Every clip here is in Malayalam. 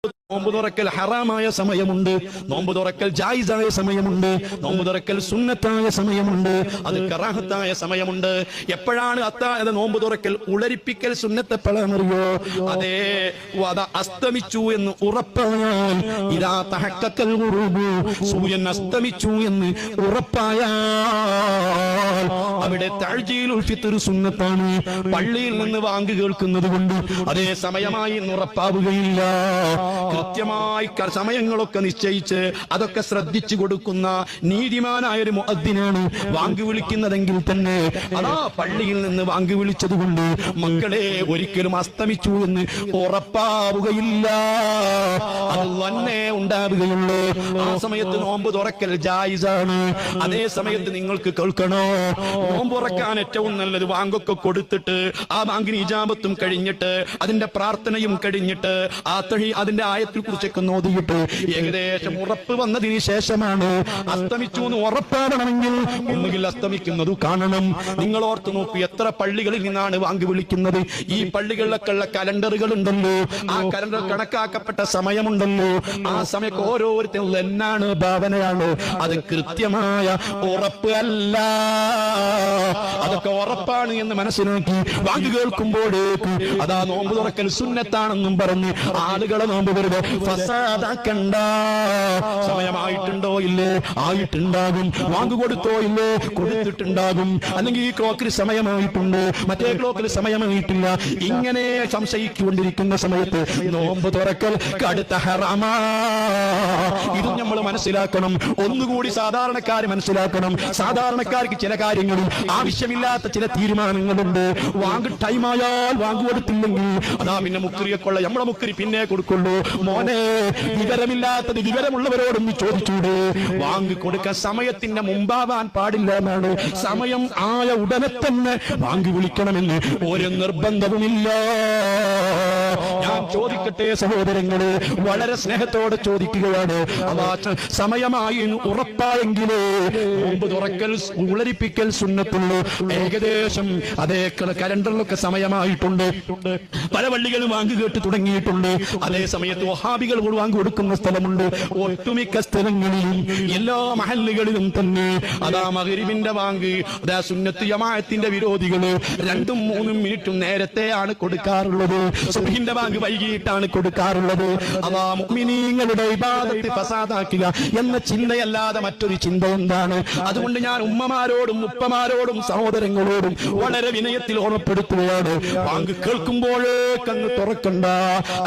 നോമ്പ് തുറക്കൽ ഹറാമായ സമയമുണ്ട്, നോമ്പ് തുറക്കൽ ജായിസായ സമയമുണ്ട്, നോമ്പ് തുറക്കൽ സുന്നത്തായ സമയമുണ്ട്, അത് കറാഹത്തായ സമയമുണ്ട്. എപ്പോഴാണ് നോമ്പ് തുറക്കൽ ഉളരിപ്പിക്കൽ സുന്നത്ത് എപ്പോഴാണെന്നറിയോ? അതേ അസ്തമിച്ചു എന്ന് ഉറപ്പായാൽ, ഇദാ തഹഖഖൽ ഗുറൂബ്, സൂര്യൻ അസ്തമിച്ചു എന്ന് ഉറപ്പായാൽ അവിടെ തഅ്ജീലുൽ ഫിത്ർ സുന്നത്താണ്. പള്ളിയിൽ നിന്ന് വാങ്ക് കേൾക്കുന്നത് കൊണ്ട് അതേ സമയമായി ഉറപ്പാവുകയില്ല. കൃത്യമായി സമയങ്ങളൊക്കെ നിശ്ചയിച്ച് അതൊക്കെ ശ്രദ്ധിച്ചു കൊടുക്കുന്ന നീതിമാനായ ഒരു മുഅദ്ദിനാണ് വാങ്ക് വിളിക്കുന്നതെങ്കിൽ തന്നെ അതാ പള്ളിയിൽ നിന്ന് വാങ്ക് വിളിച്ചത് കൊണ്ട് മക്കളെ ഒരിക്കലും അസ്തമിച്ചു എന്ന് ഉറപ്പാവുകയില്ല, അത് തന്നെ ഉണ്ടാവുകയുള്ളൂ. ആ സമയത്ത് നോമ്പ് തുറക്കൽ ജായിസാണ്. അതേ സമയത്ത് നിങ്ങൾക്ക് കേൾക്കണോ, നോമ്പ് തുറക്കാൻ ഏറ്റവും നല്ലത് വാങ്കൊക്കെ കൊടുത്തിട്ട് ആ വാങ്കിന് ഇജാബത്തും കഴിഞ്ഞിട്ട് അതിന്റെ പ്രാർത്ഥനയും കഴിഞ്ഞിട്ട് അതിന്റെ ആയത്തെ കുറിച്ചൊക്കെ നോക്കിയിട്ട് ഏകദേശം ഉറപ്പ് വന്നതിന് ശേഷമാണ്. അസ്തമിച്ചു എന്ന് ഉറപ്പാവണമെങ്കിൽ ഒന്നുകിൽ അസ്തമിക്കുന്നത് കാണണം. നിങ്ങൾ ഓർത്ത് നോക്കൂ, എത്ര പള്ളികളിൽ നിന്നാണ് വാങ്ക് വിളിക്കുന്നത്. ഈ പള്ളികളിലൊക്കെ ഉള്ള കലണ്ടറുകൾ ഉണ്ടല്ലോ, ആ കലണ്ടർ കണക്കാക്കപ്പെട്ട സമയമുണ്ടല്ലോ, ആ സമയം ഓരോരുത്തരും എന്നാണ് ഭാവനയാണ്, അത് കൃത്യമായ ഉറപ്പ് അല്ല. അതൊക്കെ ഉറപ്പാണ് എന്ന് മനസ്സിലാക്കി വാങ്ക് കേൾക്കുമ്പോഴേക്ക് അതാ നോമ്പ് തുറക്കൽ സുന്നത്താണെന്നും പറഞ്ഞ് ആളുകളെ നോമ്പ് വെറുതെ ഫസാദാക്കണ്ട. സമയമായിട്ടുണ്ടോ ഇല്ലേ? ആയിട്ടുണ്ടാകും. വാങ്ക് കൊടുത്തോ ഇല്ലേ? കൊടുത്തിട്ടുണ്ടാകും. അല്ലെങ്കിൽ ഈ ക്ലോക്കിൽ സമയമായിട്ടുണ്ട്, മറ്റേ ക്ലോക്കിൽ സമയമായിട്ടില്ല. ഇങ്ങനെ സംശയിക്കൊണ്ടിരിക്കുന്ന സമയത്ത് നോമ്പ് തുറക്കൽ കടുത്ത ഹറാമാ. ഇത് നമ്മൾ മനസ്സിലാക്കണം. ഒന്നുകൂടി സാധാരണക്കാർ മനസ്സിലാക്കണം. സാധാരണക്കാർക്ക് ചില കാര്യങ്ങളിൽ ആവശ്യമില്ലാത്ത ചില തീരുമാനങ്ങളുണ്ട്. വാങ്ക് ടൈമായാൽ വാങ്ക് കൊടുത്തില്ലെങ്കിൽ അതാ പിന്നെ മുക്രിയൊക്കെയുള്ള നമ്മളെ മുക്രി പിന്നെ കൊടുക്കുള്ളൂ. മോനെ, വിവരമില്ലാത്തത് വിവരമുള്ളവരോടൊന്ന് ചോദിച്ചൂടെ? വാങ്ക് കൊടുക്കാൻ സമയത്തിന്റെ മുമ്പാവാൻ പാടില്ല എന്നാണ്. സമയം ആയ ഉടനെ തന്നെ വാങ്ക് വിളിക്കണമെന്ന് ഒരു നിർബന്ധവുമില്ല. ഞാൻ ചോദിക്കട്ടെ സഹോദരങ്ങളെ, വളരെ സ്നേഹത്തോടെ ചോദിക്കുകയാണ്. സമയമായി ഉറപ്പായെങ്കിലേ നോമ്പ് തുറക്കൽ ഉളരിപ്പിക്കൽ സുന്നത്തുള്ളൂ. ഏകദേശം അതേ കലണ്ടറിലൊക്കെ സമയമായിട്ടുണ്ട്. പല പള്ളികളും വാങ്ക് കേട്ട് തുടങ്ങിയിട്ടുണ്ട്. അതേ സമയത്ത് വഹാബികൾ വാങ്ക് കൊടുക്കുന്ന സ്ഥലമുണ്ട്. ഒട്ടുമിക്ക സ്ഥലങ്ങളിലും എല്ലാ മഹല്ലുകളിലും തന്നെ അതാ മഗ്രിബിന്റെ വാങ്ക്, അതാ സുന്നത്ത് ജമാഅത്തിന്റെ വിരോധികള് 2-3 മിനിറ്റും നേരത്തെയാണ് കൊടുക്കാറുള്ളത്. സുബ്ഹിന്റെ വാങ്ക് വൈകിട്ടാണ് കൊടുക്കാറുള്ളത്. അതാ മുഅ്മിനീങ്ങളുടെ ഇബാദത്ത് ഫസാദാക്കുക എന്ന ചിന്തയല്ലാതെ മറ്റൊരു ചിന്ത എന്താണ്? അതുകൊണ്ട് ഞാൻ ഉമ്മമാരോടും ഉപ്പമാരോടും സഹോദരങ്ങളോടും വളരെ വിനയത്തിൽ ഓർമ്മപ്പെടുത്തുകയാണ്, വാങ്ക് കേൾക്കുമ്പോഴേക്കങ്ങ് തുറക്കണ്ട.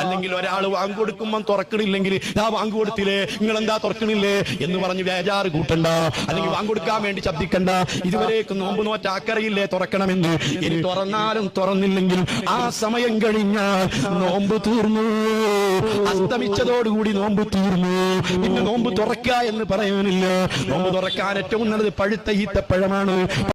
അല്ലെങ്കിൽ ഒരാൾ വാങ്ക് കൊടുക്കുമ്പോൾ തുറക്കണില്ലെങ്കിൽ ആ വാങ്ക് കൊടുത്തില്ലേ, നിങ്ങൾ എന്താ തുറക്കണില്ലേ എന്ന് പറഞ്ഞ് ബേജാറ് കൂട്ടണ്ട. അല്ലെങ്കിൽ വാങ്ക് കൊടുക്കാൻ വേണ്ടി ശബ്ദിക്കണ്ട. ഇതുവരേക്ക് നോമ്പ് നോറ്റ ആക്കറിയില്ലേ തുറക്കണമെന്ന്. ഇനി തുറന്നാലും തുറന്നില്ലെങ്കിലും ആ സമയം കഴിഞ്ഞാൽ നോമ്പ് തീർന്നു. അസ്തമിച്ചതോടുകൂടി നോമ്പ് തീർന്നു. പിന്നെ നോമ്പ് തുറക്കുക എന്ന് പറയാനില്ല. നോമ്പ് തുറക്കാൻ ഏറ്റവും നല്ലത് പഴുത്ത ഈത്തപ്പഴമാണ്.